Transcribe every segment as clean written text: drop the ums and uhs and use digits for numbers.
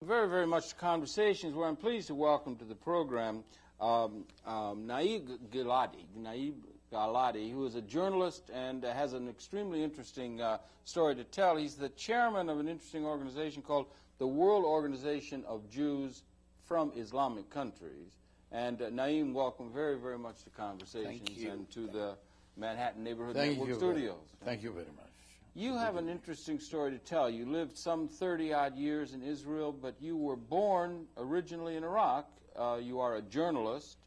Very, very much to Conversations, where I'm pleased to welcome to the program Naib Giladi, who is a journalist and has an extremely interesting story to tell. He's the chairman of an interesting organization called the World Organization of Jews from Islamic Countries. And Naim, welcome very, very much to Conversations and to the Manhattan Neighborhood Network Studios. Thank you very much. You have an interesting story to tell. You lived some 30-odd years in Israel, but you were born originally in Iraq. You are a journalist.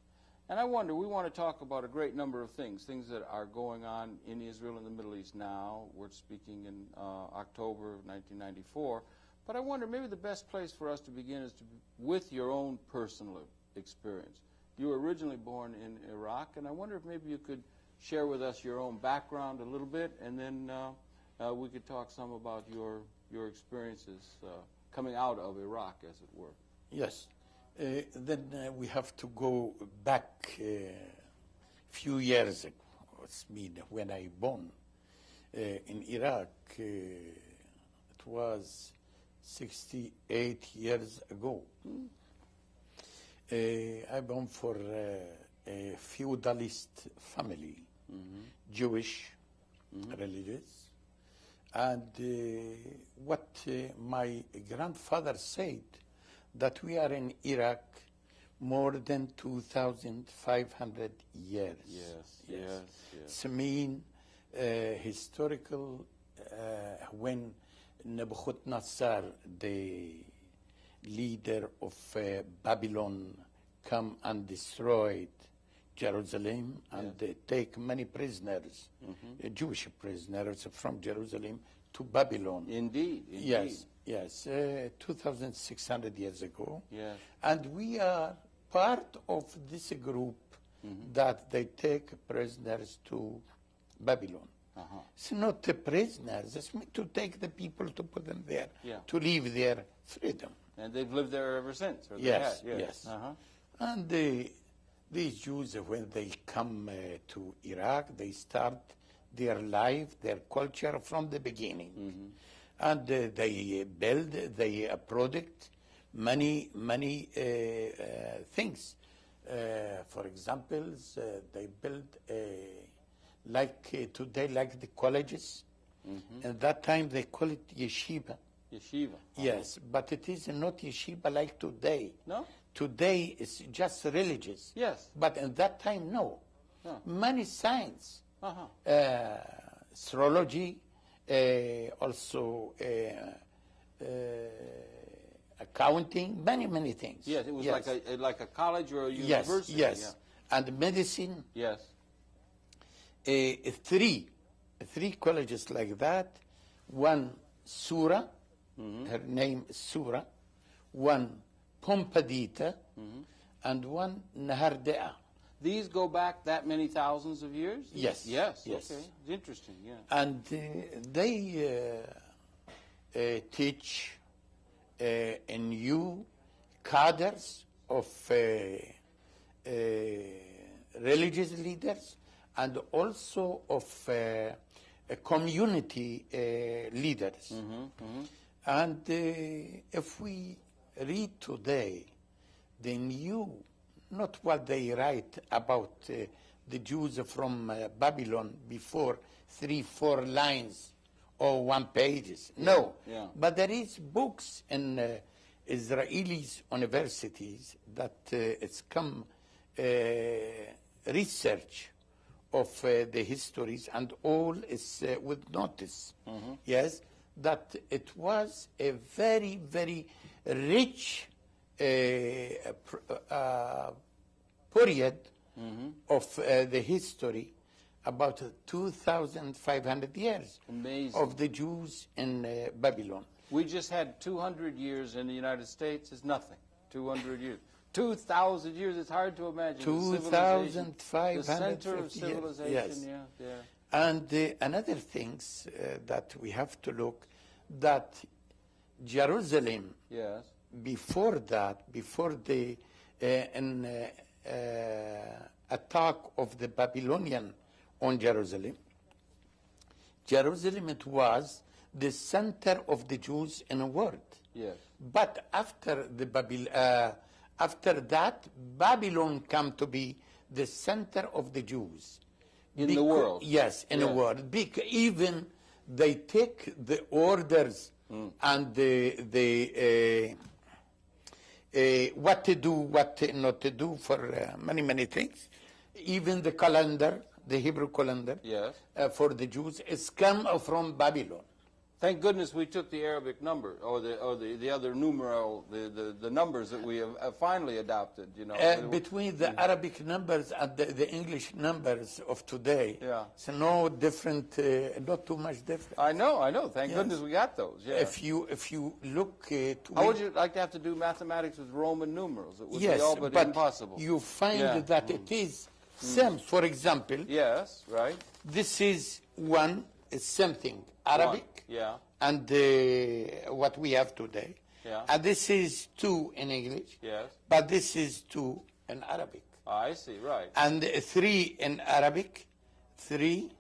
And I wonder, we want to talk about a great number of things that are going on in Israel and the Middle East now. We're speaking in October of 1994. But I wonder, maybe the best place for us to begin is with your own personal experience. You were originally born in Iraq, and I wonder if maybe you could share with us your own background a little bit, and then we could talk some about your experiences coming out of Iraq, as it were. Yes. Then we have to go back a few years ago. It's mean when I born in Iraq. It was 68 years ago. I born for a feudalist family, Jewish, religious. And what my grandfather said, that we are in Iraq more than 2,500 years. Yes. It's a mean historical when Nebuchadnezzar, the leader of Babylon, come and destroyed Jerusalem and they take many prisoners, Jewish prisoners from Jerusalem to Babylon. Indeed. Yes, 2,600 years ago. Yes. And we are part of this group that they take prisoners to Babylon. It's not the prisoners, it's to take the people to put them there, to live their freedom. And they've lived there ever since. Or Yes. And these Jews, when they come to Iraq, they start their life, their culture from the beginning. And they build, they product many things. For example, they build like today, like the colleges. At that time, they call it yeshiva. Yeshiva. Yes, but it is not yeshiva like today. No? Today it's just religious. Yes. But at that time, no. Many science, astrology, also accounting, many things. Yes, it was like a college or a university. Yes. And medicine. Yes. Three colleges like that. One Surah, her name is Surah. One Pompadita, and one Nahardea. These go back that many thousands of years? Yes. Okay. It's interesting, And they teach a new cadres of religious leaders and also of community leaders. And if we read today the new, not what they write about the Jews from Babylon before 3-4 lines or 1 pages. No, but there is books in Israeli universities that it's come research of the histories, and all is with notice. Yes, that it was a very rich period of the history, about 2,500 years. Amazing. Of the Jews in Babylon. We just had 200 years in the United States is nothing. 200 years. 2,000 years, it's hard to imagine. 2,500 the center of civilization, And another things that we have to look, that Jerusalem, before that, before the attack of the Babylonian on Jerusalem, it was the center of the Jews in the world. Yes. But after after that, Babylon come to be the center of the Jews. In the world. Yes, in the world. Even they take the orders and the what to do, what not to do for many, many things. Even the calendar, the Hebrew calendar, for the Jews, is come from Babylon. Thank goodness we took the Arabic number, or the other numeral, the numbers that we have finally adopted. You know, between the Arabic numbers and the English numbers of today, it's no different, not too much different. I know. Thank goodness we got those. Yeah. If you look, how would you like to have to do mathematics with Roman numerals? It would be all but impossible. You find that it is same. For example, this is one is something Arabic, and what we have today, and this is two in English, but this is two in Arabic. I see, right. And three in Arabic, three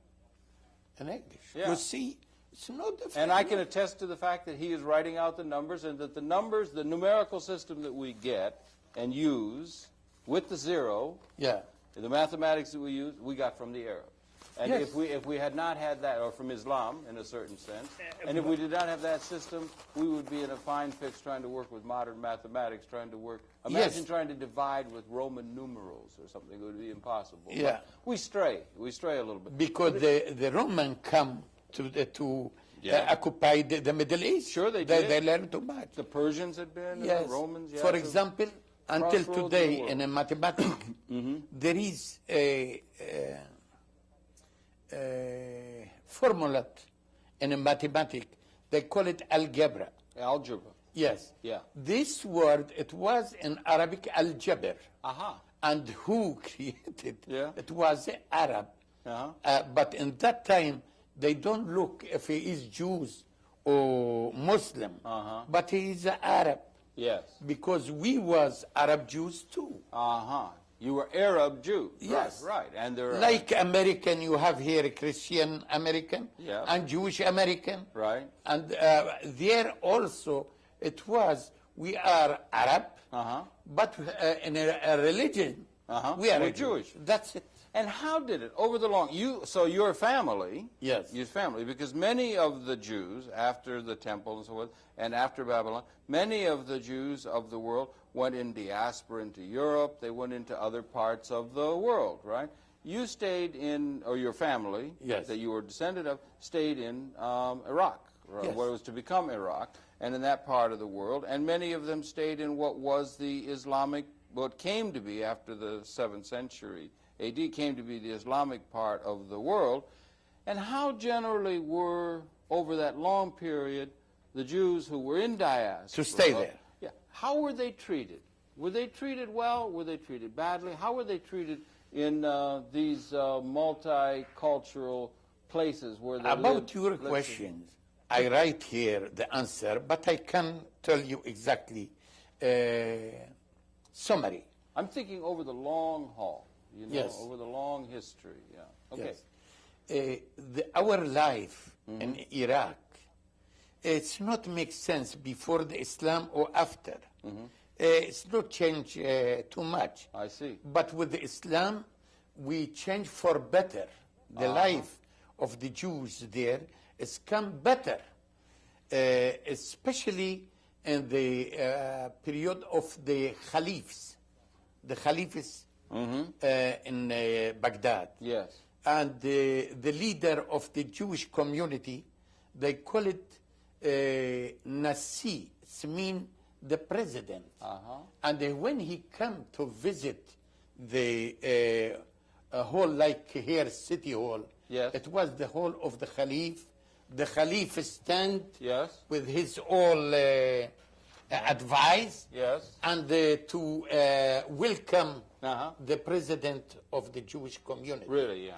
in English. You see, it's no different. And I can attest to the fact that he is writing out the numbers, and that the numbers, the numerical system that we get and use with the zero, the mathematics that we use, we got from the Arabs. And if we had not had that, or from Islam in a certain sense, and if we did not have that system, we would be in a fine fix trying to work with modern mathematics, trying to work. Imagine trying to divide with Roman numerals or something. It would be impossible. But we stray a little bit. Because the Roman come to occupy the Middle East. Sure, they did. They learned too much. The Persians had been, and the Romans. For example, until today in a mathematics, there is a formula in a mathematics. They call it algebra. Algebra. Yes. Yeah. This word, it was in Arabic al-jabr. And who created it was Arab. But in that time, they don't look if he is Jews or Muslim, but he is Arab. Yes. Because we was Arab Jews too. You were Arab Jew. Yes. Right. And they're like American, you have here Christian American and Jewish American. Right. And there also it was, we are Arab, but in a religion, we are Jewish. That's it. And how did it, over the long, so your family, your family, because many of the Jews, after the temple and so forth, and after Babylon, many of the Jews of the world went in diaspora into Europe, they went into other parts of the world, right? You stayed in, or your family, that you were descended of, stayed in Iraq, what was to become Iraq, and in that part of the world, and many of them stayed in what was the Islamic, what came to be after the 7th century AD, came to be the Islamic part of the world. And how generally were, over that long period, the Jews who were in diaspora to stay there? How were they treated? Were they treated well? Were they treated badly? How were they treated in these multicultural places where they About your questions, I write here the answer, but I can tell you exactly summary. I'm thinking over the long haul. You know, over the long history, Okay. Our life in Iraq, it's not make sense before the Islam or after. It's not change too much. I see. But with the Islam, we change for better. The life of the Jews there has come better, especially in the period of the Caliphs. The Caliphs in Baghdad. Yes. And the leader of the Jewish community, they call it Nasi. It means the president. And when he come to visit the hall, like here, City Hall, it was the hall of the Khalif. The Khalif stand with his all advice and to welcome the president of the Jewish community. Really,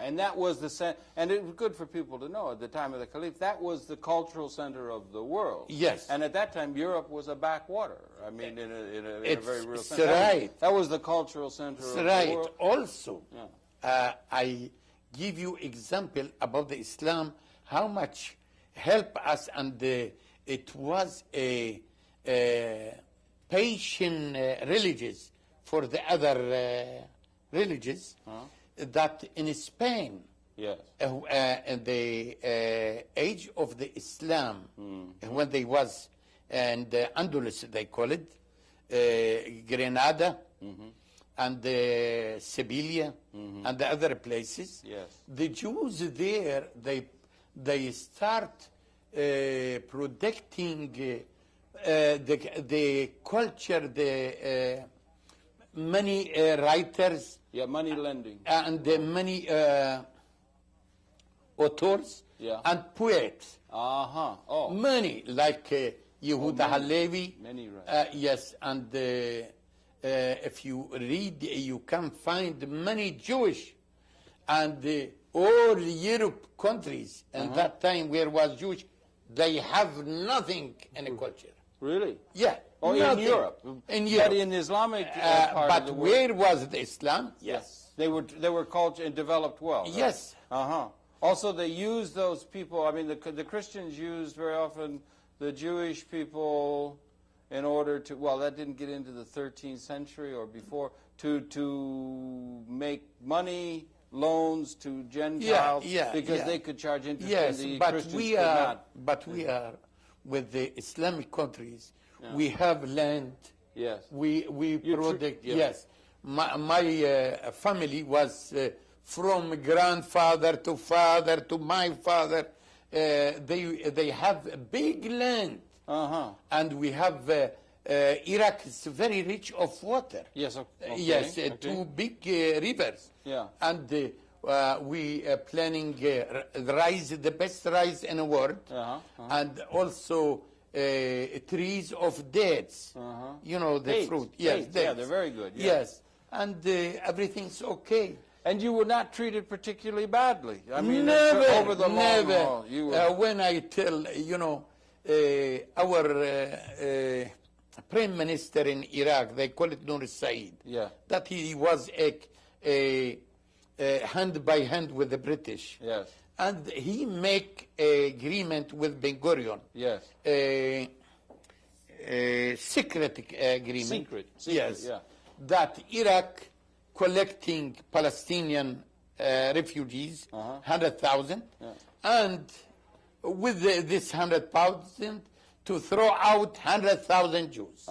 And that was the and it was good for people to know at the time of the Caliph, that was the cultural center of the world. Yes. And at that time, Europe was a backwater. I mean, in a very real sense. Right. That was the cultural center of the world. Also, I give you example about the Islam, how much help us, and it was a patient religions for the other religions, that in Spain, Yes. in the age of the Islam, when they was, and Andalus, they call it, Grenada, and Sevilla, and the other places. Yes. The Jews there, they start protecting the culture, the many writers. Yeah, money lending. And many authors and poets. Oh. Many, like Yehuda Halevi. Many, right. Yes, and if you read, you can find many Jewish and all Europe countries in that time where was Jewish, they have nothing in a culture. Really? Yeah. Oh, nothing. in Europe. In Europe. But in Islamic part but of the world. where was the Islam? Yes. They were cultured and developed well. Right? Yes. Also, they used those people. I mean, the Christians used very often the Jewish people in order to. Well, that didn't get into the 13th century or before to make money, loans to Gentiles because they could charge interest. Yes, and the but Christians we could are. not. But we are with the Islamic countries. We have land. Yes. We protect. Yeah. Yes. My family was from grandfather to father to my father. They have a big land. And we have Iraq is very rich of water. Yes. Okay. Yes, two big rivers. Yeah. And we are planning rice, the best rice in the world, and also trees of dates. You know, the Dates. fruit. Yes, Dates. dates. Yeah, they're very good. Yeah. Yes, and everything's okay. And you were not treated particularly badly. I mean, Never, over the never. long haul, you were. When I tell, you know, our prime minister in Iraq, they call it Nur Said, that he was a hand by hand with the British. Yes. And he make a agreement with Ben Gurion. Yes. A secret agreement. Secret, yes. yeah. That Iraq collecting Palestinian refugees, 100,000, and with this 100,000 to throw out 100,000 Jews.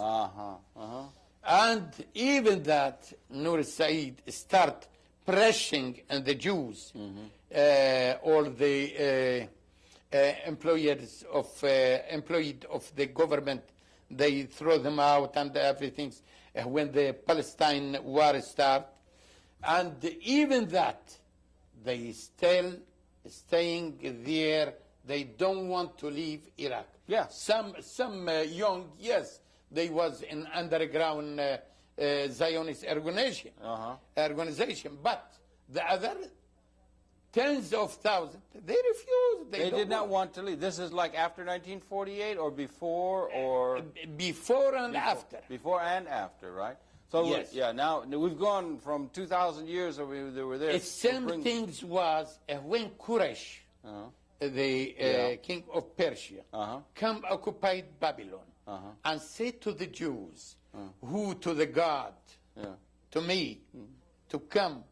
And even that, Nur Said start pressing on the Jews, all the employees employed of the government, they throw them out and everything. When the Palestine war start, and even that, they still staying there. They don't want to leave Iraq. Yeah. Some young, yes, they was in underground Zionist organization, but the other tens of thousands, they refused. They did not want to leave. This is like after 1948 or before or? Before and after. Before and after, right? So, yes. Yeah, now we've gone from 2,000 years that they were there. The same things was when Quraysh, the king of Persia, come occupied Babylon and said to the Jews, who to the God, to me, to come,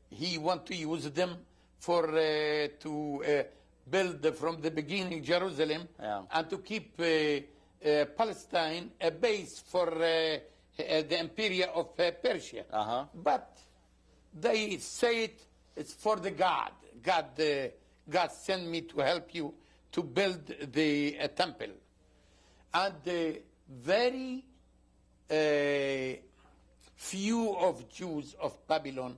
he want to use them for to build from the beginning Jerusalem and to keep Palestine a base for the Empire of Persia. But they say it's for the God. God sent me to help you to build the temple. And very few of Jews of Babylon,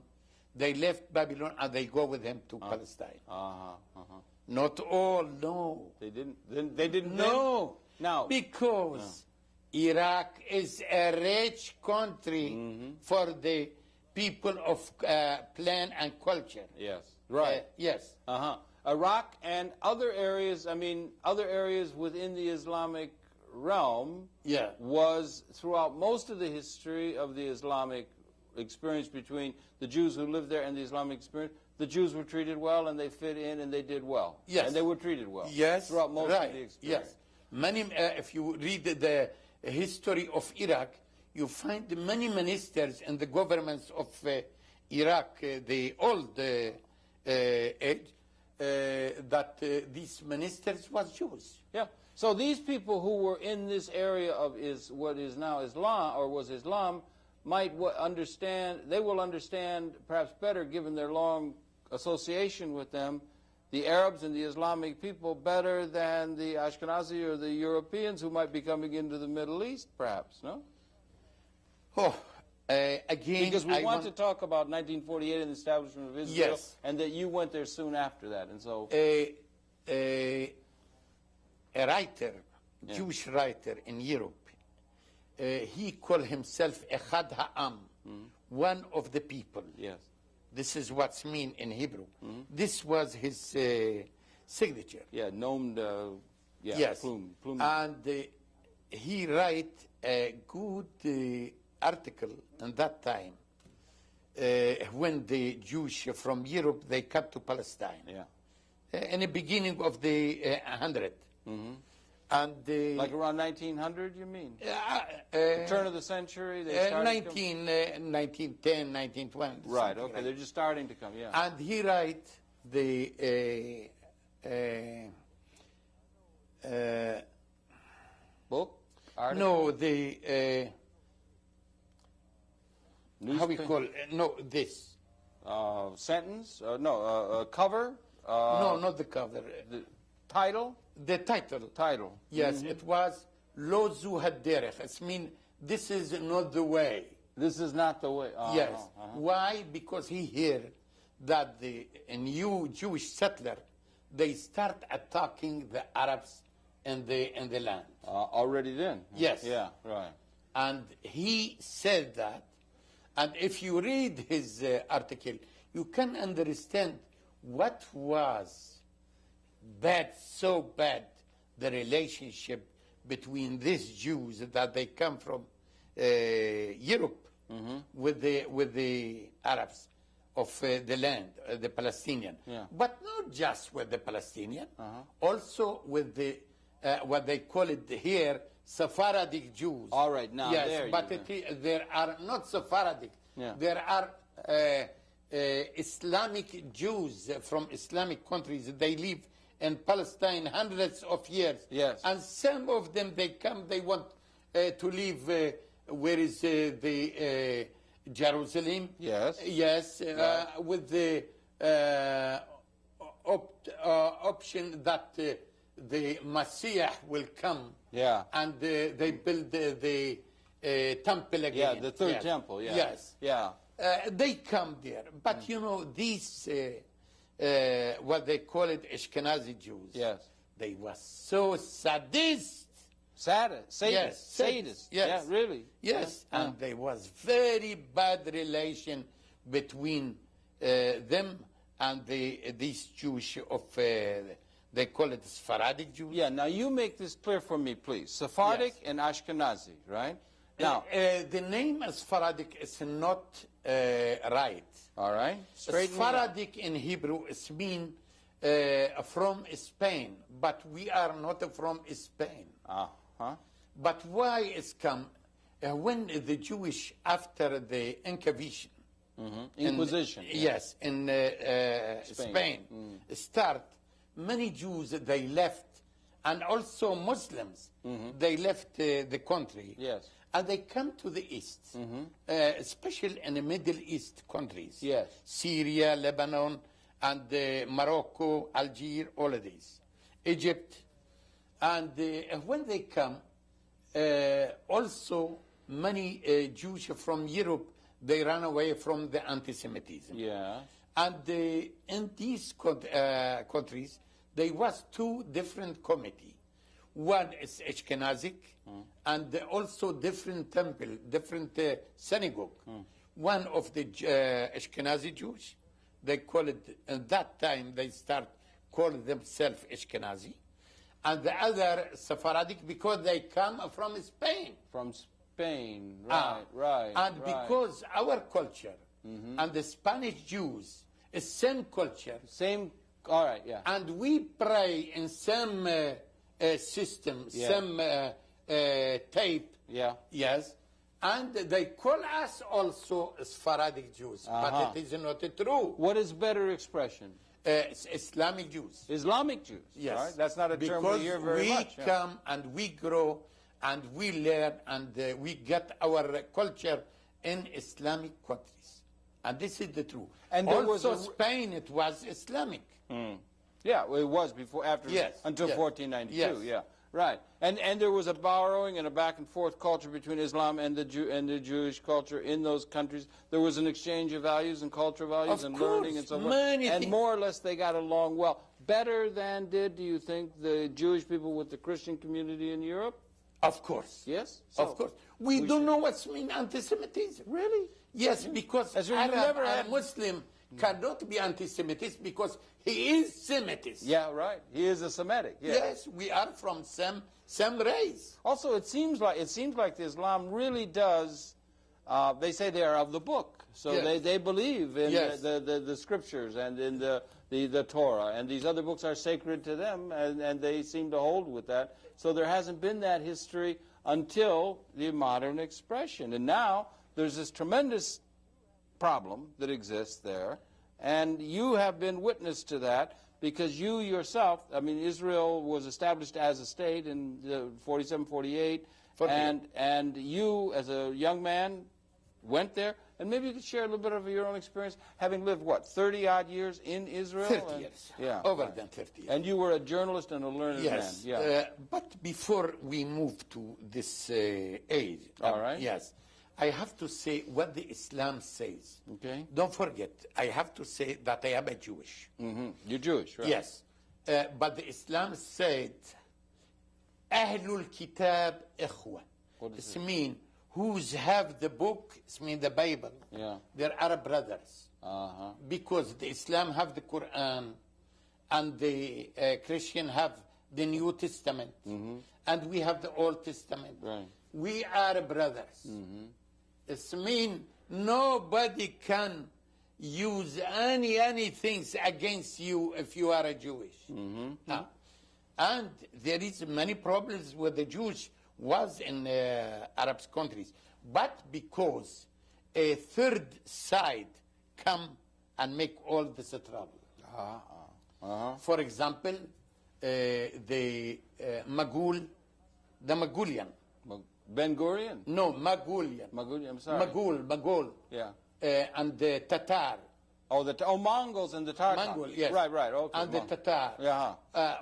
they left Babylon and they go with him to Palestine. Not all, no. They didn't. They didn't. No. Now, because Iraq is a rich country for the people of plan and culture. Yes. Right. Yes. Iraq and other areas. I mean, other areas within the Islamic realm. Was throughout most of the history of the Islamic experience between the Jews who lived there and the Islamic experience. The Jews were treated well, and they fit in, and they did well. Yes. And they were treated well. Yes. Throughout most of the experience. Yes. Many, if you read the history of Iraq, you find many ministers in the governments of Iraq, the old age, that these ministers was Jews. Yeah. So these people who were in this area of what is now Islam, or was Islam, might understand, they will understand perhaps better, given their long association with them, the Arabs and the Islamic people better than the Ashkenazi or the Europeans who might be coming into the Middle East, perhaps, no? Oh, again, because we want to talk about 1948 and the establishment of Israel, yes, and that you went there soon after that, and so a writer, yeah, Jewish writer in Europe, he called himself Echad Ha'am, one of the people. Yes. This is what's mean in Hebrew. This was his signature. Yeah, nomed, yeah, yes. Plume. And he write a good article in that time when the Jews from Europe, they come to Palestine. Yeah. In the beginning of the 100. And like around 1900, you mean? Turn of the century? They 1910, 1920. Right, okay, they're just starting to come, yeah. And he write the book? Article? No, the how we call no, this sentence? No, cover? No, not the cover. The title? The title. Title. Yes, it was Lo Zu Haderech. It means this is not the way. This is not the way. Yes. Why? Because he heard that the new Jewish settler, they start attacking the Arabs in the land. Already then? Yes. Yeah, right. And he said that, and if you read his article, you can understand what was bad, so bad, the relationship between these Jews that they come from Europe with the Arabs of the land, the Palestinian. Yeah. But not just with the Palestinian, also with the what they call it here, Sephardic Jews. All right, now yes, there but there are not Sephardic. Yeah. There are Islamic Jews from Islamic countries. They live in Palestine hundreds of years. Yes. And some of them, they come, they want to live where is the Jerusalem. Yes. Yes, right. with the option that the Messiah will come. Yeah. And they build the temple again. Yeah, the third temple, yeah. Yes. Yeah. They come there. But, you know, these, what they call it, Ashkenazi Jews. Yes. They were so sadist. Sadist. Yes. Sadist. Yes. Yeah, really. Yes. Yeah. And there was very bad relation between them and these Jewish of, they call it Sephardic Jews. Yeah, now you make this clear for me, please. Sephardic Yes. and Ashkenazi, right? Now, the name Sephardic is not right. all right. Straighten me out. Sephardic in Hebrew is mean from Spain, but we are not from Spain. But why it's come when the Jewish after the Inquisition, Inquisition. yes, in Spain start, many Jews they left, and also Muslims they left the country. Yes. And they come to the east, especially in the Middle East countries. Yes. Syria, Lebanon, and Morocco, Algeria, all of these. Egypt. And when they come, also many Jews from Europe, they run away from the anti-Semitism. Yeah. And in these countries, there was two different committees. One is Ashkenazic, and also different temple, different synagogue. One of the Ashkenazi Jews, they call it, at that time they start calling themselves Ashkenazi. And the other Sephardic because they come from Spain. From Spain, right. And because our culture and the Spanish Jews is same culture. Same, all right, yeah. And we pray in some system, Yeah. some tape Yeah. Yes. And they call us also Sephardic Jews, but it is not true. What is better expression? Islamic Jews. Islamic Jews. Yes. Right? That's not a term we hear very much. Because we come and we grow and we learn and we get our culture in Islamic countries. And this is the truth. And there also was Spain, it was Islamic. Yeah, well, it was before, after, until 1492. Yes. Yeah, right. And there was a borrowing and a back and forth culture between Islam and the Jewish culture in those countries. There was an exchange of values and cultural values and learning and so forth. And more or less they got along well. Better than did, do you think, the Jewish people with the Christian community in Europe? Of course. Yes? So of course. We don't know what's mean anti-Semitism. Really? Yes, because Arab and Muslim cannot be anti-Semitic because he is Semitist. Yeah, right. He is a Semitic. Yeah. Yes, we are from same race. Also, it seems like Islam really does. They say they are of the book, so they believe in the scriptures and in the Torah, and these other books are sacred to them, and they seem to hold with that. So there hasn't been that history until the modern expression, and now there's this tremendous problem that exists there, and you have been witness to that because you yourself, I mean, Israel was established as a state in 47, 48, and you as a young man went there, and maybe you could share a little bit of your own experience, having lived, what, 30-odd years in Israel? 30 years, over than 30 years. And you were a journalist and a learned man. Yeah. But before we move to this age, all right. Yes, I have to say what the Islam says. Okay. Don't forget, I have to say that I am a Jewish. You're Jewish, right? Yes. But the Islam said, Ahlul Kitab Ikhwa. What does it mean? Who's have the book, it means the Bible. Yeah. They're Arab brothers. Because the Islam have the Quran and the Christian have the New Testament. And we have the Old Testament. Right. We are brothers. It means nobody can use anything against you if you are a Jewish. And there is many problems with the Jewish was in Arab countries. But because a third side come and make all this trouble. For example, the Magoolian. Ben Gurion? No, Magoolian. Magoolian, I'm sorry. Magul. Yeah. And the Tatar. Mongols and the Tatars. Mongol, yes. Right, okay. And the Tatar. Yeah.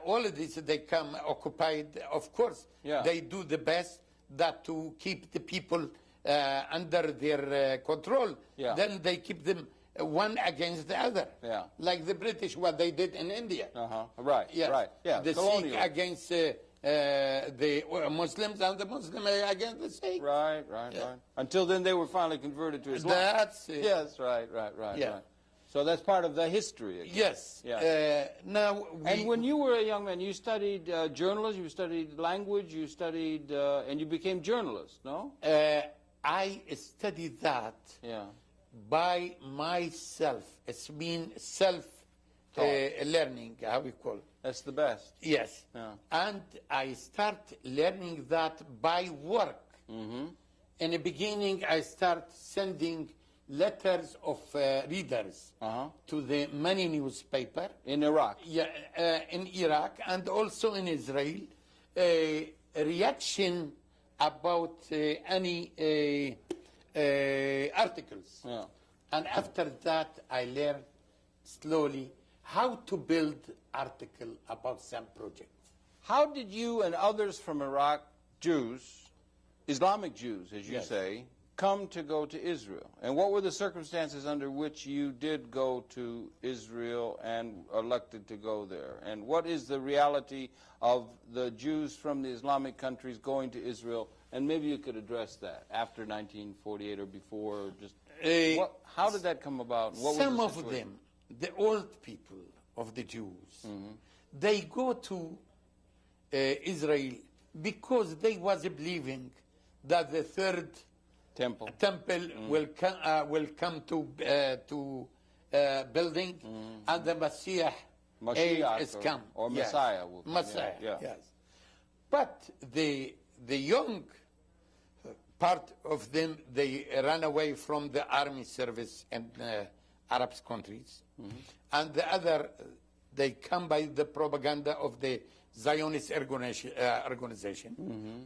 All of this, they come occupied. Of course, they do the best that to keep the people under their control. Yeah. Then they keep them one against the other. Yeah. Like the British, what they did in India. Right, yes. right. Yeah, the Sikh against the Muslims and the Muslims against the Sikh. Right. Until then, they were finally converted to Islam. That's it. Yes, right. So that's part of the history again. Yes. Yeah. Now, and when you were a young man, you studied journalism, you studied language, you studied, and you became journalist, no? I studied that by myself. It's been self-learning, how we call it. That's the best. Yes. Yeah. And I start learning that by work. In the beginning, I start sending letters of readers to the many newspaper in Iraq. Yeah, in Iraq and also in Israel. A reaction about any articles. Yeah. And after that, I learned slowly how to build article about some project. How did you and others from Iraq, Jews, Islamic Jews, as you say, come to go to Israel? And what were the circumstances under which you did go to Israel and elected to go there? And what is the reality of the Jews from the Islamic countries going to Israel? And maybe you could address that after 1948 or before. Or just how did that come about? What some was the of them, the old people of the Jews, they go to Israel because they was believing that the third temple will come to building, and the Messiah is come, or Messiah will come. Messiah, yes. But the young part of them, they ran away from the army service in Arab countries. And the other, they come by the propaganda of the Zionist organization.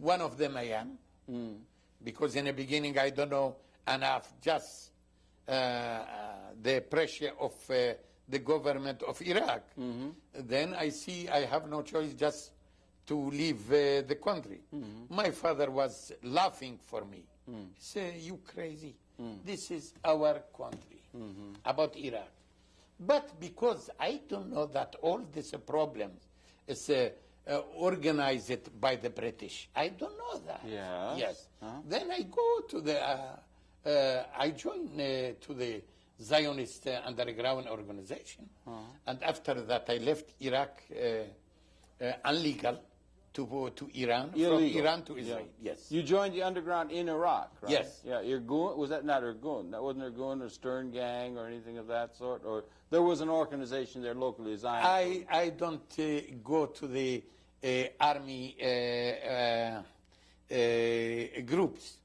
One of them I am, because in the beginning I don't know enough, just the pressure of the government of Iraq. Then I see I have no choice just to leave the country. My father was laughing for me. He said, "You crazy? This is our country," about Iraq. But because I don't know that all these problems is organized by the British, I don't know that. Yes. Yes. Then I go to the, I join to the Zionist underground organization. And after that, I left Iraq illegal to go to Iran, Illegal. from Iran to Israel. Yes. You joined the underground in Iraq, right? Yes. Yeah, Irgun, was that not Irgun? That wasn't Irgun or Stern Gang or anything of that sort? Or there was an organization there locally, Zionist? I don't go to the army groups,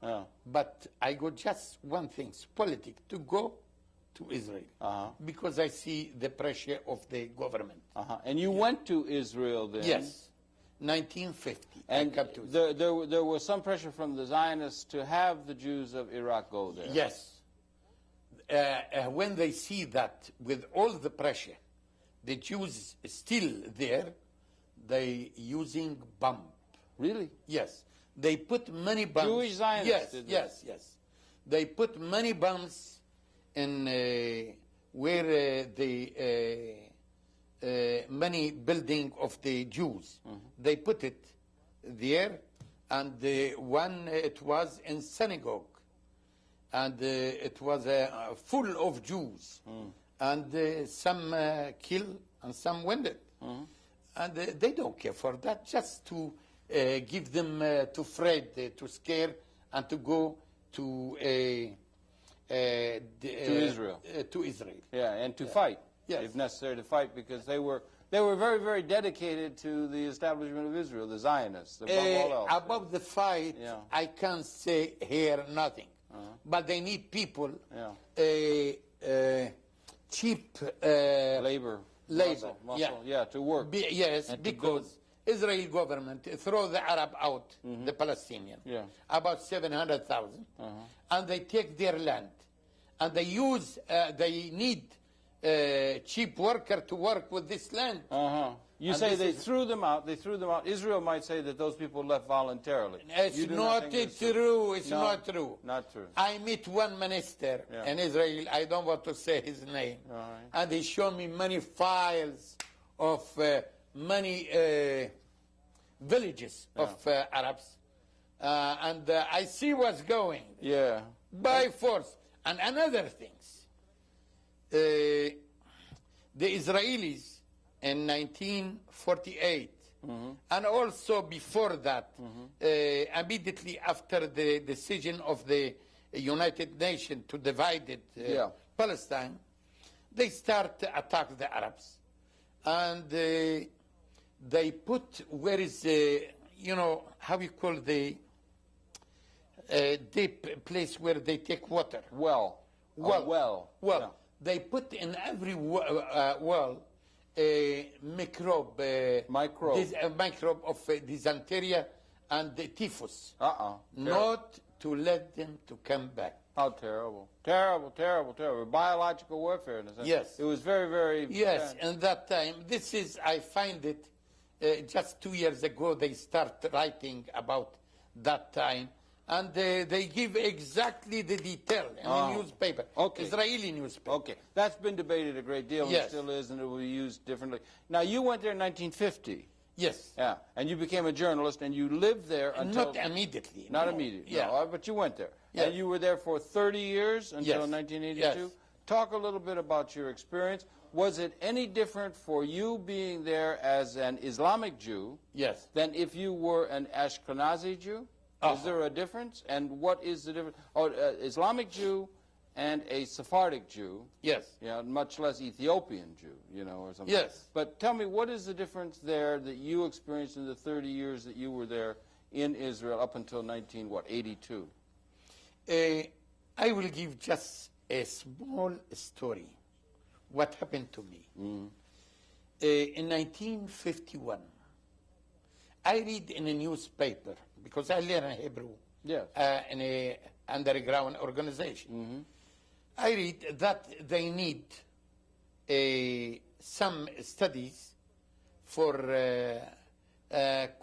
but I go just one thing, politics, to go to Israel, because I see the pressure of the government. And you went to Israel then? Yes, 1950. And I come to Israel. there was some pressure from the Zionists to have the Jews of Iraq go there? Yes. When they see that with all the pressure, the Jews still there, they using bomb. Really? Yes. They put many bombs. Jewish Zionists Yes, did yes, yes. They put many bombs in where the many building of the Jews. They put it there, and one it was in synagogue, and it was full of Jews, and some killed and some wounded, and they don't care for that. Just to give them to afraid, to scare, and to go to Israel. To Israel. Yeah, and to fight, if necessary, to fight, because they were very, very dedicated to the establishment of Israel, the Zionists, above all else. Above the fight, I can't say here nothing. But they need people, cheap labor, muscle, to work. Yes, because Israel government throw the Arab out, the Palestinian, about 700,000, and they take their land, and they use, they need cheap worker to work with this land. You say they threw them out. They threw them out. Israel might say that those people left voluntarily. It's not true. It's not true. Not true. I met one minister in Israel. I don't want to say his name. And he showed me many files of many villages of Arabs. And I see what's going. By force. And another things. The Israelis in 1948, and also before that, immediately after the decision of the United Nations to divide Palestine, they start to attack the Arabs. And they put, where is the, you know, how you call the deep place where they take water? Well. They put in every well a microbe of dysentery and the typhus. Not to let them to come back. How terrible. Terrible, terrible, terrible. Biological warfare in a sense. Yes. It was very, very... Yes, and that time, this is, I find it, just 2 years ago, they start writing about that time. And they give exactly the detail in the newspaper, Israeli newspaper. Okay, that's been debated a great deal, and it still is, and it will be used differently. Now, you went there in 1950. Yes. Yeah, and you became a journalist, and you lived there until... Not immediately. Not immediately, no, but you went there. Yes. And you were there for 30 years until 1982? Yes. Talk a little bit about your experience. Was it any different for you being there as an Islamic Jew than if you were an Ashkenazi Jew? Is there a difference? And what is the difference? Islamic Jew and a Sephardic Jew. Yes. Yeah, much less Ethiopian Jew, you know, or something. Yes. But tell me, what is the difference there that you experienced in the 30 years that you were there in Israel up until 82? I will give just a small story, what happened to me. In 1951, I read in a newspaper, because I learn Hebrew Yes. in an underground organization. I read that they need some studies for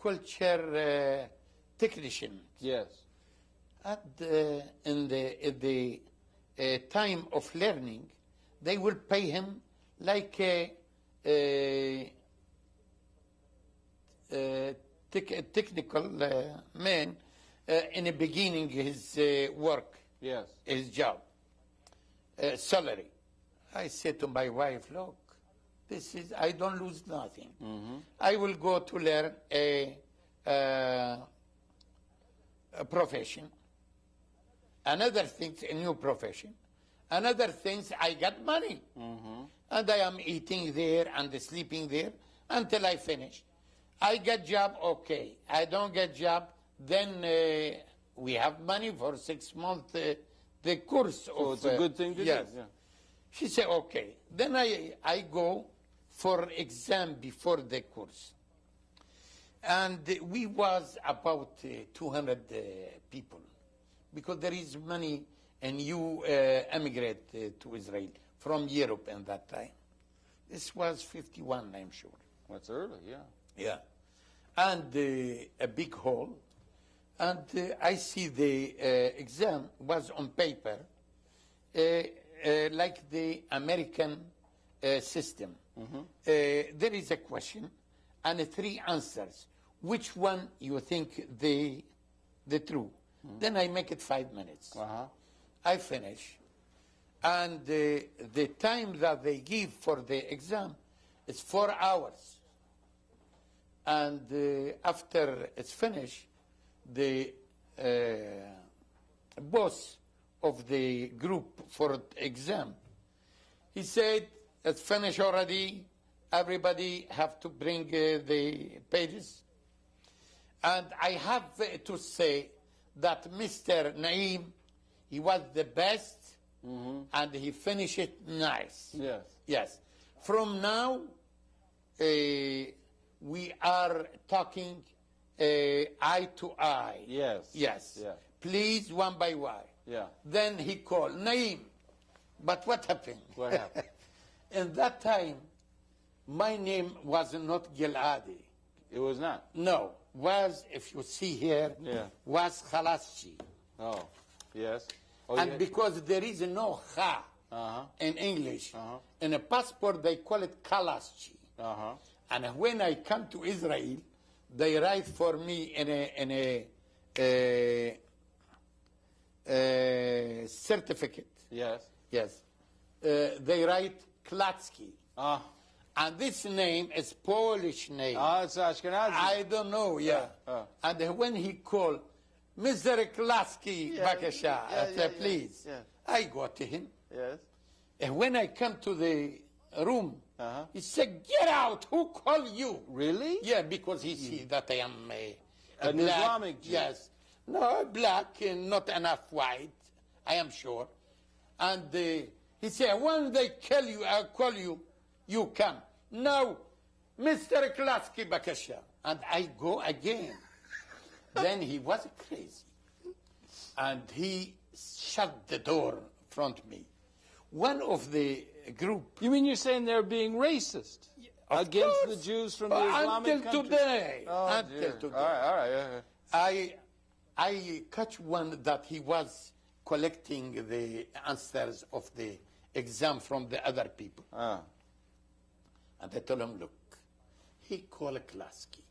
culture technicians. Yes. In the time of learning, they will pay him like a technical man in the beginning his work, Yes. his job, salary. I said to my wife, look, this is, I don't lose nothing. I will go to learn a profession. Another thing, a new profession. Another thing, I got money. And I am eating there and sleeping there until I finish. I get job, okay. I don't get job, then we have money for 6 months, the course. So it's a good thing to do. Yeah. She said, okay. Then I go for exam before the course. And we was about 200 people, because there is many new emigrate to Israel from Europe at that time. This was 51, I'm sure. That's early, yeah. Yeah. And a big hall. And I see the exam was on paper, like the American system. There is a question and 3 answers. Which one you think the true? Then I make it 5 minutes. I finish. And the time that they give for the exam is 4 hours. And after it's finished, the boss of the group for exam, he said, it's finished already. Everybody have to bring the pages. And I have to say that Mr. Naim, he was the best, and he finished it nice. Yes. Yes. From now, we are talking eye to eye. Yes. Yes. Yeah. Please, one by one. Yeah. Then he called, Naim, but what happened? What happened? In that time, my name was not Giladi. It was not. No, was, if you see here, was Khalaschi. Oh, yes. Oh, And yeah. because there is no Kha in English, in a passport they call it Khalaschi. And when I come to Israel, they write for me in a certificate. Yes. Yes. They write Klatsky. Ah. And this name is Polish name. It's Ashkenazi. I don't know, And when he called, Mr. Klatsky, Bakasha, I said, please. Yeah. I go to him. Yes. And when I come to the room, he said, get out, who called you? Really? Yeah, because he see that I am An black. Islamic Jew. Yes. No, black and not enough white, I am sure. And he said, when they kill you, I'll call you, you come. No, Mr. Klatsky Bakasha. And I go again. Then he was crazy. And he shut the door in front of me. One of the group. You mean you're saying they're being racist against the Jews from the Islamic countries? Today. Oh, until today. All right. I catch one that he was collecting the answers of the exam from the other people. And I told him, look, he called Klasky.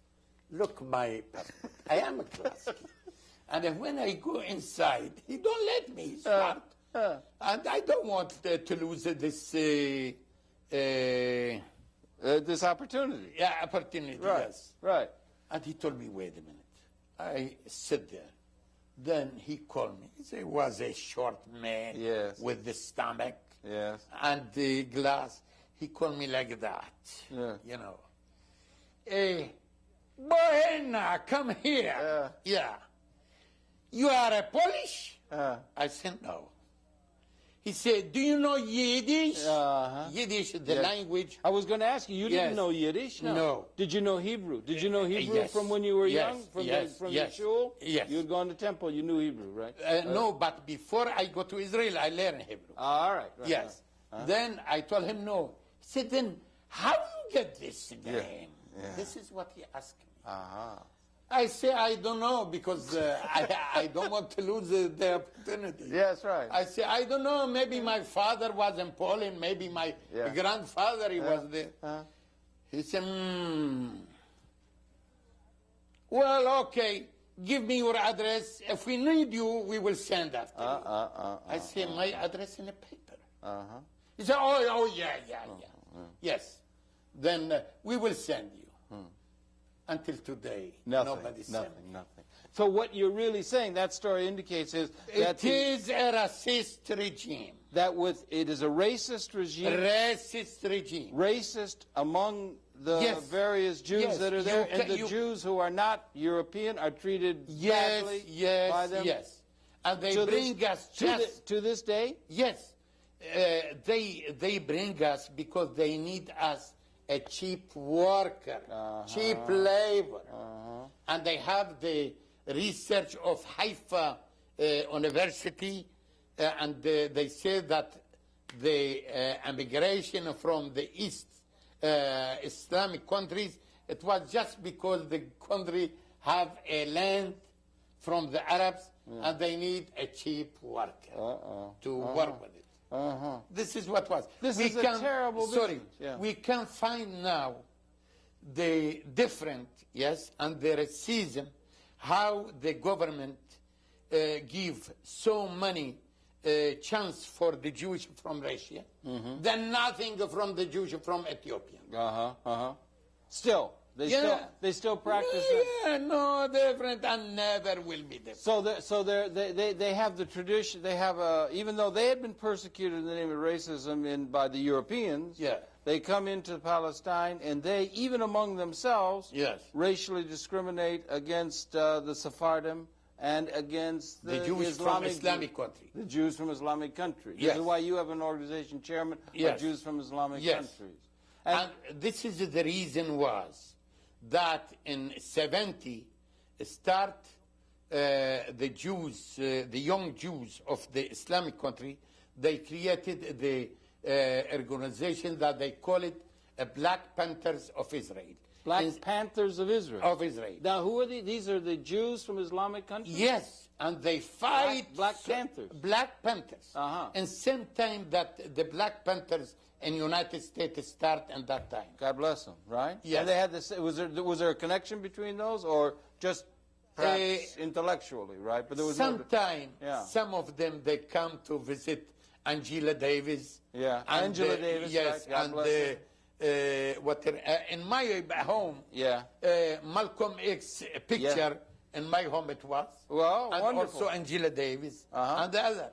Look, my passport. I am a Klasky. And when I go inside, he don't let me start. And I don't want to lose this this opportunity. Yeah, opportunity, Right. yes. Right. And he told me, wait a minute. I sit there. Then he called me. He was a short man with the stomach and the glass. He called me like that, you know. Bohena, come here. Yeah. You are a Polish? I said, no. He said, do you know Yiddish? Yiddish is the language. I was going to ask you, you didn't know Yiddish? No. Did you know Hebrew? Did you know Hebrew Yes. from when you were Yes. young? From Yes. the Yes. shul? Yes. You had gone to temple, you knew Hebrew, right? No, but before I go to Israel, I learned Hebrew. All right. Yes. Then I told him no. He said, then how you get this name? Yeah. This is what he asked me. Uh-huh. I say, I don't know, because I don't want to lose the opportunity. Yes, right. I say, I don't know, maybe my father was in Poland, maybe my grandfather, he was there. He said, well, okay, give me your address. If we need you, we will send after you. I say, my address in a paper. He said, oh, yeah. Yes. Then we will send you. Until today, nobody sent me. Nothing. So what you're really saying, that story indicates, is that it is a racist regime. It is a racist regime. Racist regime. Racist among the various Jews that are there, and the Jews who are not European are treated badly by them. Yes. And they bring us to this day. Yes, they bring us because they need us. A cheap worker, cheap labor. And they have the research of Haifa University, and they say that the immigration from the East Islamic countries, it was just because the country have a land from the Arabs, and they need a cheap worker to work with it. This is what was. This is a terrible business. We can find now the different, and the racism, how the government give so many chance for the Jewish from Russia, then nothing from the Jewish from Ethiopia. Still. They still practice that. No different, and never will be different. So they have the tradition. They have even though they had been persecuted in the name of racism by the Europeans. They come into Palestine, and they, even among themselves, racially discriminate against the Sephardim and against the Jews from Islamic country. The Jews from Islamic countries. This is why you have an organization chairman of Jews from Islamic countries. And this is the reason was that in 70 start the Jews, the young Jews of the Islamic country, they created the organization that they call it Black Panthers of Israel. Black Panthers of Israel. Of Israel. Now, who are these? These are the Jews from Islamic countries? Yes, and they fight Black Panthers. Black Panthers. And same time that the Black Panthers in United States start at that time. God bless them, right? Yes. And they had this. Was there a connection between those, or just perhaps intellectually, right? But there was sometime some of them they come to visit Angela Davis. Yeah, Angela Davis. Yes, right? God bless in my home. Malcolm X picture in my home it was. Well, and wonderful. Also Angela Davis and the other.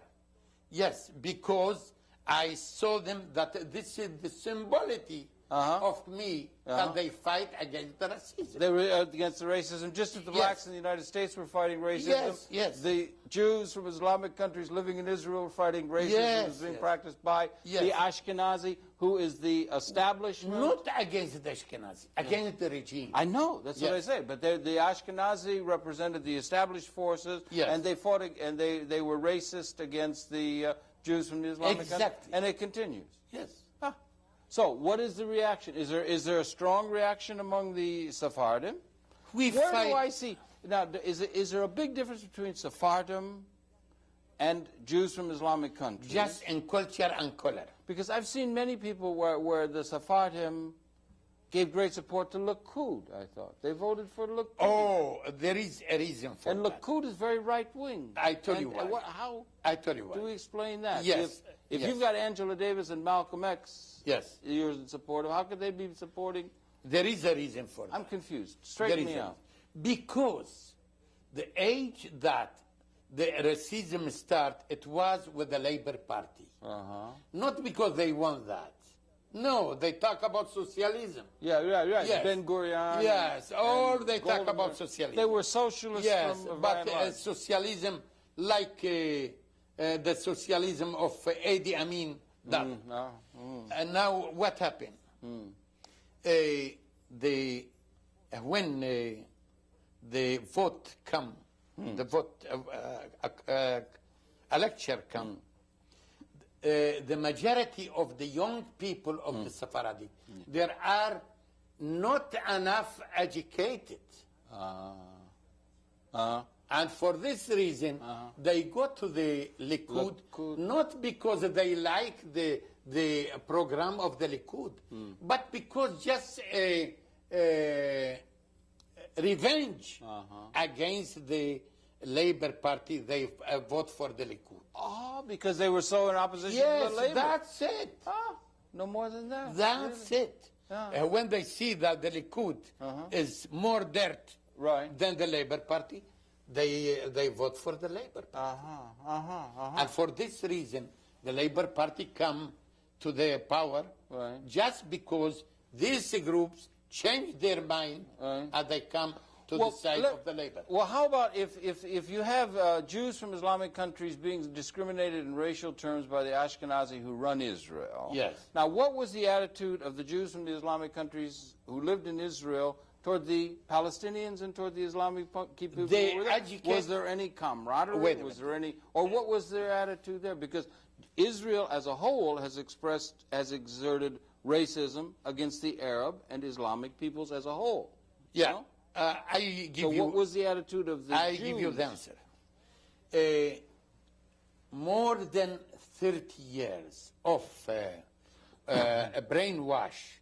Yes, because I saw them that this is the symbolicity of me, and they fight against the racism. They were against the racism, just as the blacks in the United States were fighting racism. Yes. The Jews from Islamic countries living in Israel were fighting racism that was being practiced by the Ashkenazi, who is the establishment. Not against the Ashkenazi, against the regime. I know, that's what I say. But the Ashkenazi represented the established forces, and they fought, and they were racist against the Jews from the Islamic countries. And it continues. Yes. So, what is the reaction? Is there a strong reaction among the Sephardim? Where do I see now? Is there a big difference between Sephardim and Jews from Islamic countries? Just in culture and color. Because I've seen many people where the Sephardim gave great support to Likud, I thought. They voted for Likud. Oh, there is a reason for that. And Likud is very right-wing. I tell you why. How I tell you why. Do we explain that? Yes. If you've got Angela Davis and Malcolm X, you're in support of, how could they be supporting? There is a reason for that. I'm confused. Straighten me out. Because the age that the racism started, it was with the Labour Party. Not because they want that. No, they talk about socialism. Yes. Ben Gurion. Yes, or they talk about socialism. They were socialists. Yes, but socialism like the socialism of Idi Amin done. And now what happened? When the vote come, the vote, a lecture come, the majority of the young people of the Sephardic, there are not enough educated. And for this reason, they go to the Likud, not because they like the program of the Likud, but because just a revenge against the Labour Party, they vote for the Likud. Oh, because they were so in opposition Yes, to the Labour. that's it. No more than that. That's really? it. When they see that the Likud is more dirt than the Labour Party, they vote for the Labour Party. And for this reason, the Labour Party come to the power just because these groups change their mind and they come to the side of the Labour. Well, how about if you have Jews from Islamic countries being discriminated in racial terms by the Ashkenazi who run Israel? Yes. Now, what was the attitude of the Jews from the Islamic countries who lived in Israel toward the Palestinians and toward the Islamic people? Was there any camaraderie? Was there any, or what was their attitude there? Because Israel as a whole has exerted racism against the Arab and Islamic peoples as a whole. Yeah. You know? What was the attitude of the Jews? I give you the answer. More than 30 years of a brainwash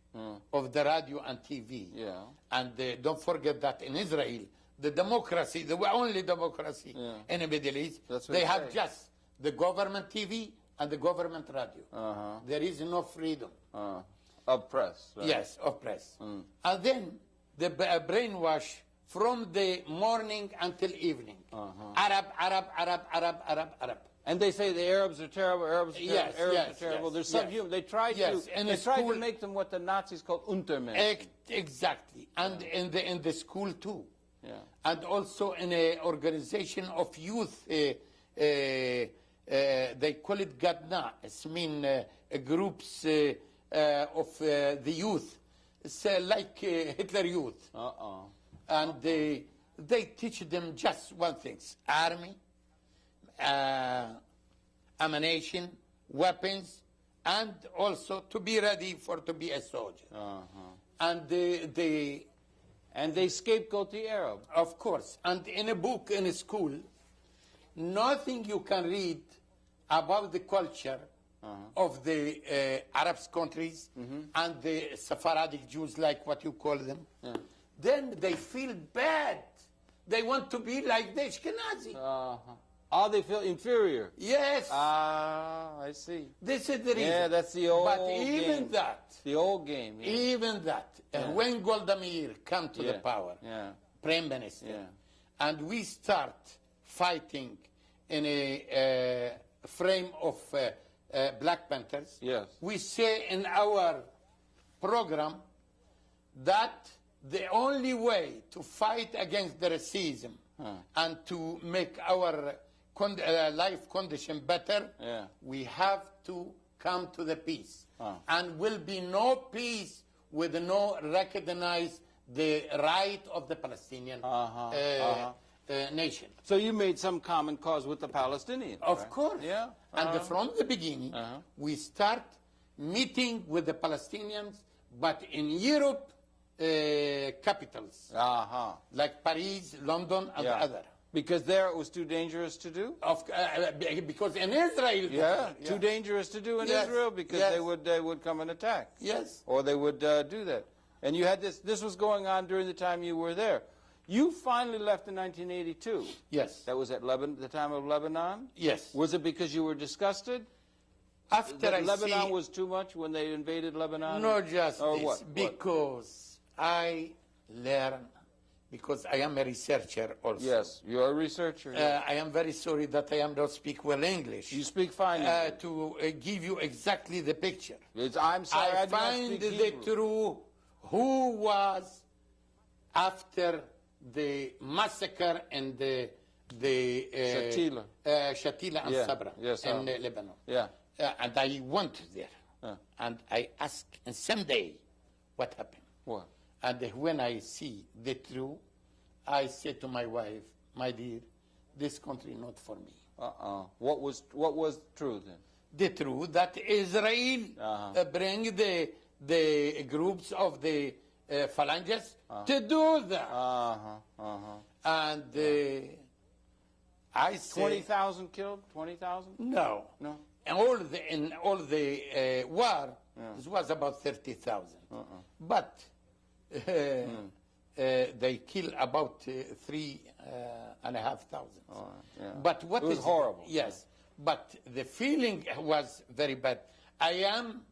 of the radio and TV. Yeah. And don't forget that in Israel, the democracy, the only democracy in the Middle East, they have just the government TV and the government radio. There is no freedom. Of press. Right? Yes, of press. And then the brainwash from the morning until evening. Arab, Arab, Arab, Arab, Arab, Arab. And they say the Arabs are terrible, Arabs are terrible, Arabs are terrible. They're subhuman. They tried to make them what the Nazis called Untermenschen. Exactly. And in the school too. Yeah. And also in an organization of youth, they call it Gadna. It means groups of the youth. It's like Hitler Youth. And they teach them just one thing: army, ammunition, weapons, and also to be ready to be a soldier. And they scapegoat the Arab. Of course. And in a book in a school, nothing you can read about the culture of the Arab countries and the Sephardic Jews, like what you call them. Then they feel bad. They want to be like the Ashkenazi. They feel inferior. Yes. I see. This is the reason. Yeah, that's the old But even game. that. The old game. Yeah. Even that. When Golda Meir come to the power, Prime Minister, and we start fighting in a frame of Black Panthers, we say in our program that the only way to fight against the racism and to make our life condition better, we have to come to the peace. And will be no peace with no recognize the right of the Palestinian nation. So you made some common cause with the Palestinians. Of course. Yeah. And from the beginning, we start meeting with the Palestinians, but in Europe capitals, like Paris, London, and other. Because there it was too dangerous to do? Because in Israel... too dangerous to do in Israel because they would come and attack. Yes. Or they would do that. And you had this was going on during the time you were there. You finally left in 1982. Yes. That was at the time of Lebanon? Yes. Was it because you were disgusted? After Lebanon was too much when they invaded Lebanon? No, just or this. What? Because I learn, because I am a researcher also. Yes, you're a researcher. I am very sorry that I am not speak well English. You speak fine English. To give you exactly the picture. I'm sorry, I find the true who was after the massacre in the the Shatila. Shatila and Yeah. Sabra Yes, in Lebanon. Yeah. And I went there, and I asked, and someday, what happened? What? And when I see the truth, I said to my wife, my dear, this country not for me. What was true then? The truth that Israel bring the groups of the phalanges to do that. And I say 20,000 killed. 20,000? no. No. In all the war, this was about 30,000. But they killed about 3,500. But what it was is horrible. Yes, but the feeling was very bad. I am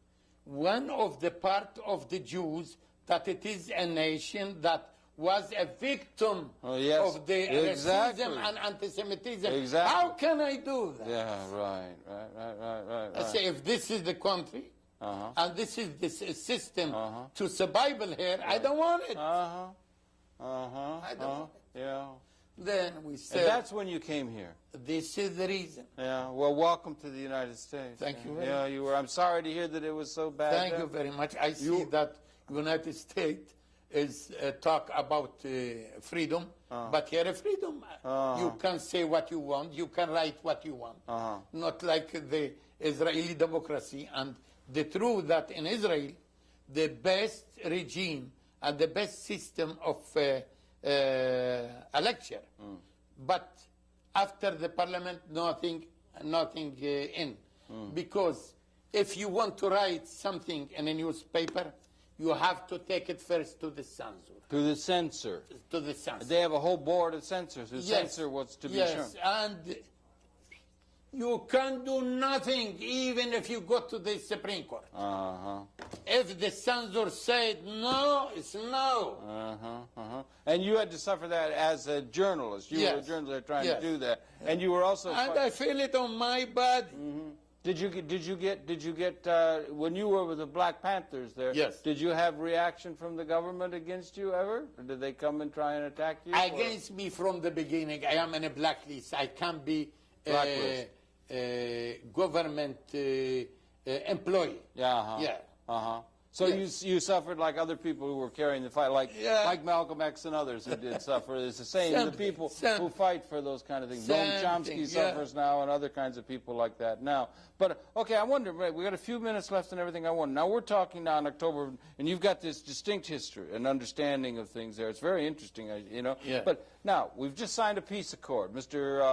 one of the part of the Jews that it is a nation that was a victim of the racism and anti-Semitism. Exactly. How can I do that? Yeah, right. I say, if this is the country, and this is the system to survival here, I don't want it. I don't want it. Yeah. Then we And said, that's when you came here. this is the reason. Yeah. Well, welcome to the United States. Thank you very Yeah, you were. I'm sorry to hear that it was so bad. Thank you very much. I see that United States is talk about freedom, but here freedom. You can say what you want. You can write what you want. Not like the Israeli democracy. And the truth that in Israel, the best regime and the best system of election, but after the parliament, nothing in. Because if you want to write something in a newspaper, you have to take it first to the censor. To the censor. To the censor. They have a whole board of censors who censor what's to be shown. Yes, and you can do nothing even if you go to the Supreme Court. If the censor said no, it's no. And you had to suffer that as a journalist. You were a journalist trying to do that, and you were also. And I feel it on my body. Did you get when you were with the Black Panthers there? Yes. Did you have reaction from the government against you ever? Or did they come and try and attack you? Against me from the beginning. I am in a blacklist. I can't be government employee. So you suffered like other people who were carrying the fight, like Malcolm X and others who did suffer. It's the same. The people who fight for those kind of things. Noam Chomsky suffers now, and other kinds of people like that now. But okay, I wonder. We got a few minutes left and everything. I wonder. Now we're talking now in October, and you've got this distinct history and understanding of things there. It's very interesting, you know. But now we've just signed a peace accord, Mr.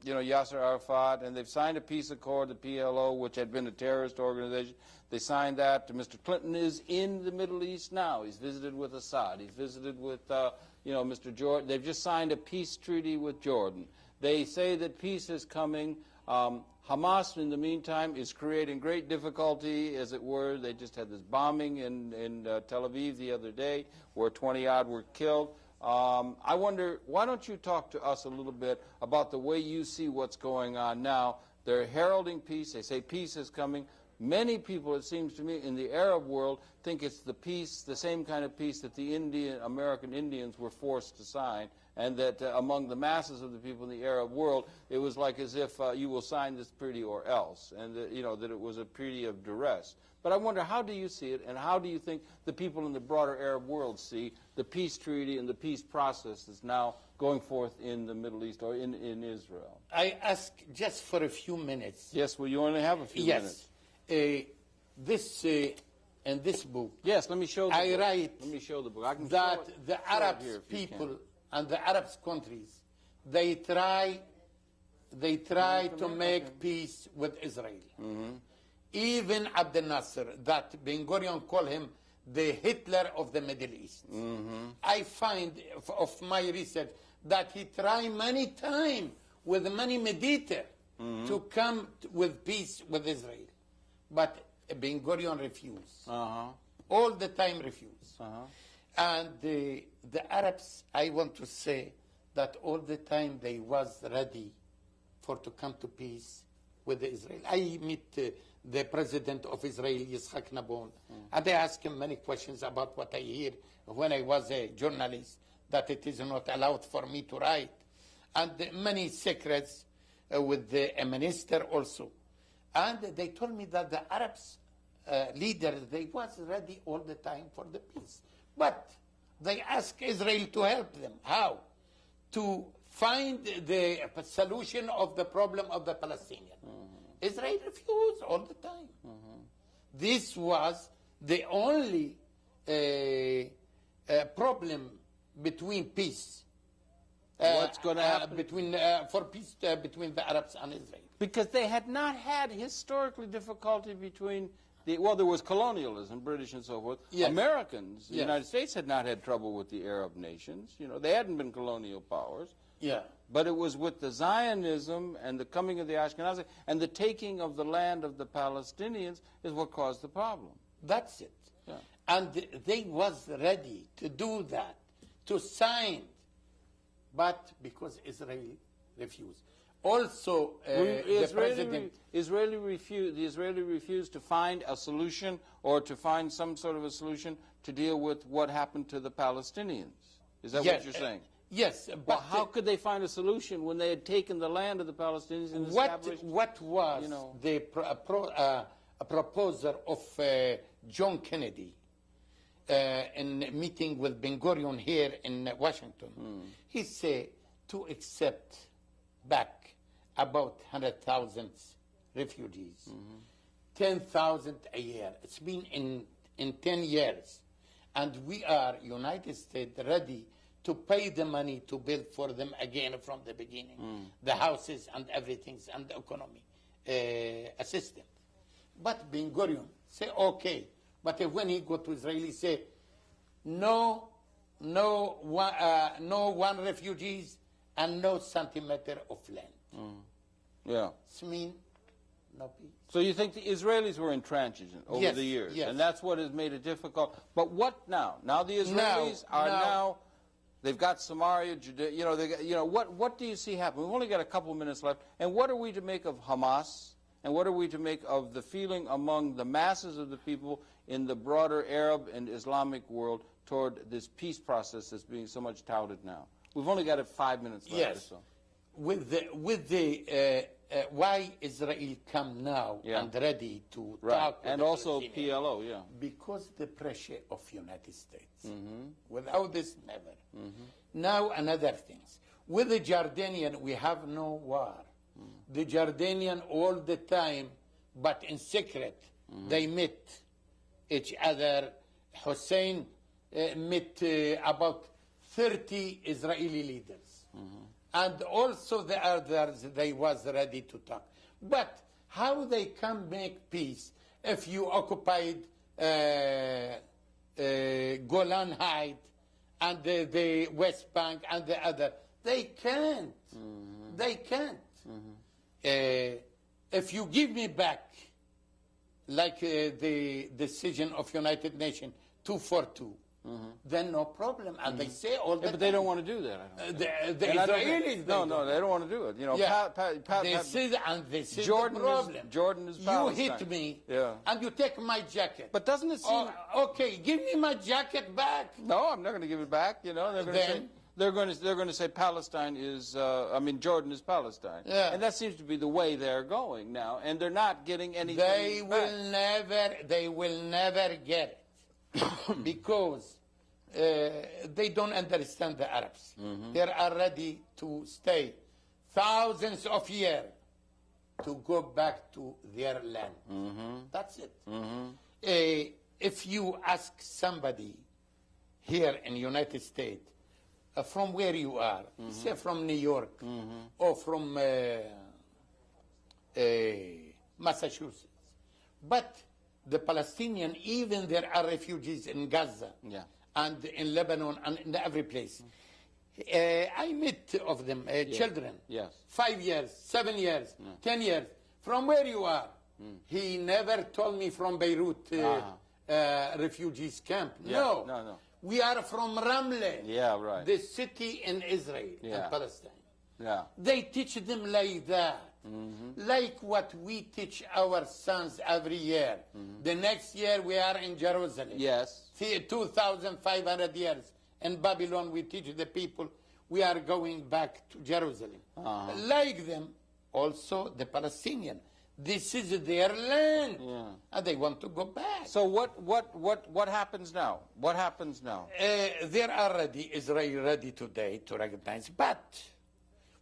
Yasser Arafat, and they've signed a peace accord, the PLO, which had been a terrorist organization. They signed that. Mr. Clinton is in the Middle East now. He's visited with Assad. He's visited with, Mr. Jordan. They've just signed a peace treaty with Jordan. They say that peace is coming. Hamas, in the meantime, is creating great difficulty, as it were. They just had this bombing in Tel Aviv the other day where 20-odd were killed. I wonder, why don't you talk to us a little bit about the way you see what's going on now? They're heralding peace. They say peace is coming. Many people, it seems to me, in the Arab world think it's the peace, the same kind of peace that the American Indians were forced to sign, and that among the masses of the people in the Arab world, it was like as if you will sign this treaty or else, and that, that it was a treaty of duress. But I wonder, how do you see it, and how do you think the people in the broader Arab world see the peace treaty and the peace process that's now going forth in the Middle East or in Israel? I ask just for a few minutes. Yes, well, you only have a few minutes. This in this book. Yes, let me show the book. I write let me show the book. I can that the Arab people and the Arab countries, they try to make peace with Israel. Even Abdel Nasser, that Ben Gurion called him the Hitler of the Middle East. I find of my research that he tried many times with many mediators to come with peace with Israel. But Ben Gurion refused. All the time refused. And the Arabs, I want to say that all the time they was ready to come to peace with Israel. I meet the president of Israel, Yitzhak Nabon, and I ask him many questions about what I hear when I was a journalist, that it is not allowed for me to write. and many secrets with the minister also. And they told me that the Arabs leaders, they was ready all the time for the peace. But they asked Israel to help them. How? To find the solution of the problem of the Palestinians. Israel refused all the time. This was the only problem between peace. What's going to happen? For peace between the Arabs and Israel. Because they had not had historically difficulty between well, there was colonialism, British and so forth. Yes. Americans, the Yes. United States had not had trouble with the Arab nations. You know, they hadn't been colonial powers. Yeah. But it was with the Zionism and the coming of the Ashkenazi and the taking of the land of the Palestinians is what caused the problem. That's it. Yeah. And they was ready to do that, to sign, but because Israel refused. Also, the president... the Israeli refused to find a solution or to find some sort of a solution to deal with what happened to the Palestinians. Is that what you're saying? Yes. Well, But how could they find a solution when they had taken the land of the Palestinians and established... What was the proposal of John Kennedy in a meeting with Ben Gurion here in Washington? He said to accept back about 100,000 refugees, 10,000 a year. It's been in 10 years. And we are, United States, ready to pay the money to build for them again from the beginning, the houses and everything, and the economy assistance. But Ben Gurion say, okay. But when he go to Israel, he say, no one refugees and no centimeter of land. Yeah. It means no peace. So you think the Israelis were intransigent over the years, yes. and that's what has made it difficult. But what now? Now the Israelis are now they've got Samaria, Judea. What do you see happen? We've only got a couple of minutes left. And what are we to make of Hamas? And what are we to make of the feeling among the masses of the people in the broader Arab and Islamic world toward this peace process that's being so much touted now? We've only got 5 minutes left. Yes. Or so. With the why Israel come now and ready to talk with and the also Palestinians? PLO, Because the pressure of United States. Without this, never. Now another thing. With the Jordanian, we have no war. The Jordanian all the time, but in secret, they meet each other. Hussein met about 30 Israeli leaders. And also the others, they was ready to talk. But how they can make peace if you occupied Golan Heights and the West Bank and the other? They can't. They can't. If you give me back, like the decision of United Nations 242, then no problem. And they say all that. But they don't want to do that. I don't think. The Israelis, no, they don't want to do it. You know, this is Jordan the problem. Jordan is You Palestine. hit me, Yeah. and you take my jacket. But doesn't it seem? Okay, give me my jacket back. No, I'm not going to give it back. You know, they're going to say Palestine is. Jordan is Palestine. Yeah. And that seems to be the way they're going now, and they're not getting anything. They will never get it because they don't understand the Arabs. They are ready to stay thousands of years to go back to their land. That's it. If you ask somebody here in the United States, from where you are, say from New York or from Massachusetts, but the Palestinian, even there are refugees in Gaza and in Lebanon and in every place. I met of them, children, 5 years, 7 years, 10 years. From where you are? He never told me from Beirut refugees camp. No. We are from Ramle, the city in Israel, in Palestine. They teach them like that. Like what we teach our sons every year. The next year we are in Jerusalem. 2,500 years in Babylon we teach the people we are going back to Jerusalem. Like them, also the Palestinian. This is their land, and they want to go back. So what happens now? What happens now? They're already, Israel ready today to recognize, but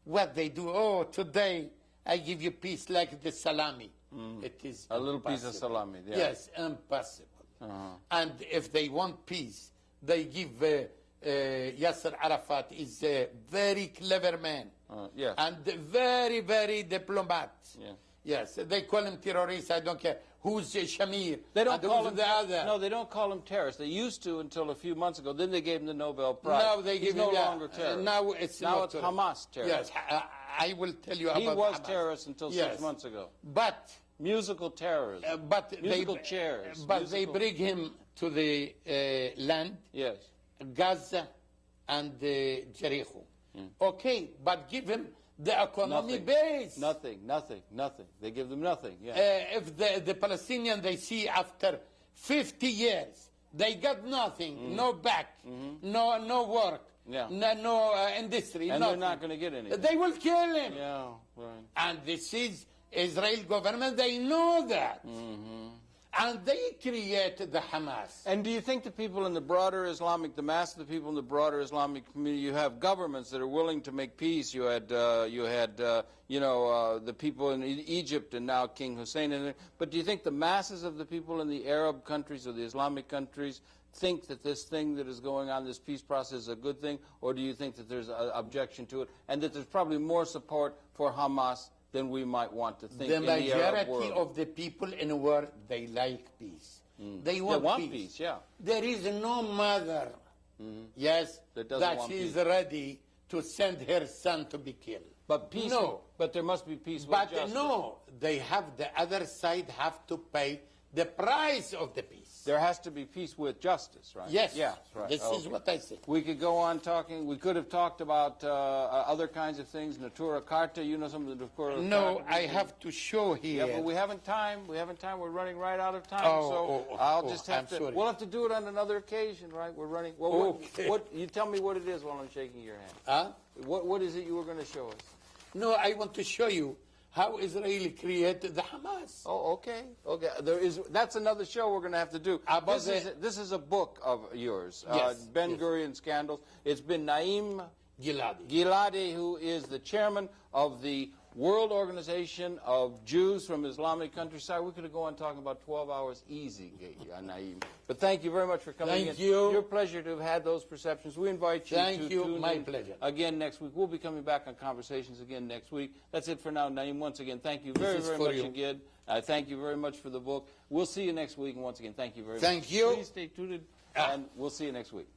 what they do, oh, today I give you peace like the salami. It is a little piece of salami. Yeah. Yes, impossible. And if they want peace, they give Yasser Arafat is a very clever man. Yes. And very, very diplomat. Yeah. Yes, they call him terrorist, I don't care. Who's Shamir? They don't call him the other. No, they don't call him terrorist. They used to until a few months ago. Then they gave him the Nobel Prize. Now they give He's no him, longer terrorist. Now it's Hamas terrorist. Yes, I will tell you about He was Hamas. terrorist until 6 months ago. But musical terrorism. Musical chairs. But they bring him to the land. Yes. Gaza and Jericho. Okay, but give him the economy base. Nothing. They give them nothing. Yeah. If the Palestinian, they see after 50 years, they got nothing, no back, no work, no industry, and nothing. they're not going to get anything. They will kill him. Yeah, right. And this is Israel government, they know that. And they create the Hamas. And do you think the people in the broader Islamic, the mass of the people in the broader Islamic community, you have governments that are willing to make peace. You had the people in Egypt and now King Hussein. But do you think the masses of the people in the Arab countries or the Islamic countries think that this thing that is going on, this peace process, is a good thing? Or do you think that there's an objection to it and that there's probably more support for Hamas than we might want to think? The in the Arab majority world? of the people in the world, they like peace. They want peace. Yeah. There is no mother, yes, that is ready to send her son to be killed. But peace. No. But there must be peace with But justice. no, they have, the other side have to pay the price of the peace. There has to be peace with justice, right? Yes. Yeah, right. This is what I say. We could go on talking. We could have talked about other kinds of things. Natura Carta, you know some of the Natura Carta. No, I have to show here. Yeah, but we haven't time. We haven't time. We're running right out of time. I'll just have to. sorry. We'll have to do it on another occasion, right? We're running. Well, Okay. what? You tell me what it is while I'm shaking your hand. Huh? What is it you were going to show us? No, I want to show you how Israel created the Hamas. Oh, okay. Okay. That's another show we're going to have to do. This is a book of yours, Yes, Ben Gurion Scandals. It's been Naim Giladi, who is the chairman of the World Organization of Jews from Islamic Countryside. We could have gone on talking about 12 hours easy, Naim. But thank you very much for coming in. Thank you. Your pleasure to have had those perceptions. We invite you to tune my in pleasure. again next week. We'll be coming back on Conversations again next week. That's it for now, Naim. Once again, thank you very, very much again. Thank you very much for the book. We'll see you next week. And once again, thank you very much. Thank you. Please stay tuned, and we'll see you next week.